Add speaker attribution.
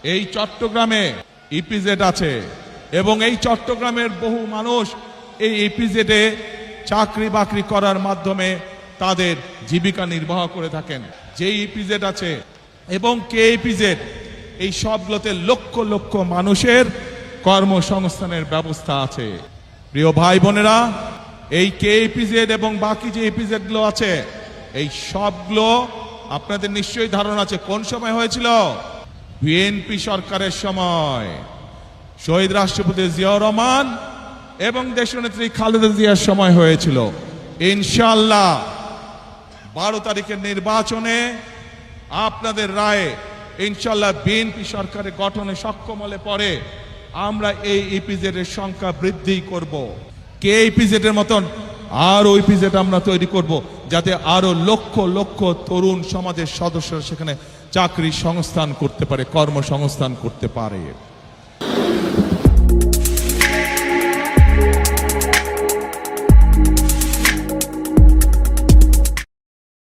Speaker 1: এই চট্টগ্রামে ইপিজেড আছে এবং এই চট্টগ্রামের বহু মানুষ এই ইপিজেডে চাকরি বাকরি করার মাধ্যমে তাদের জীবিকা নির্বাহ করে থাকেন। যে ইপিজেড আছে এবং কে ইপিজেড, এই সবগুলোতে লক্ষ লক্ষ মানুষের কর্মসংস্থানের ব্যবস্থা আছে। প্রিয় ভাই বোনেরা, এই কে ইপিজেড এবং বাকি যে ইপিজেড গুলো আছে, এই সবগুলো আপনাদের নিশ্চয়ই ধারণা আছে কোন সময় হয়েছিল। বিএনপি সরকারের সময়, শহীদ রাষ্ট্রপতি জিয়াউর রহমান এবং দেশনেত্রী খালেদা জিয়ার সময় হয়েছিল। ইনশাআল্লাহ 12 তারিখের নির্বাচনে আপনাদের রায়ে ইনশাআল্লাহ বিএনপি সরকারের গঠনে সক্ষম হলে পরে আমরা এই ইপিজেড এর সংখ্যা বৃদ্ধি করব। কে ইপিজেড এর মতন আরো ইপিজেড আমরা তৈরি করব, যাতে আরো লক্ষ লক্ষ তরুণ সমাজের সদস্যরা সেখানে চাকরি সংস্থান করতে পারে, কর্মসংস্থান করতে পারে।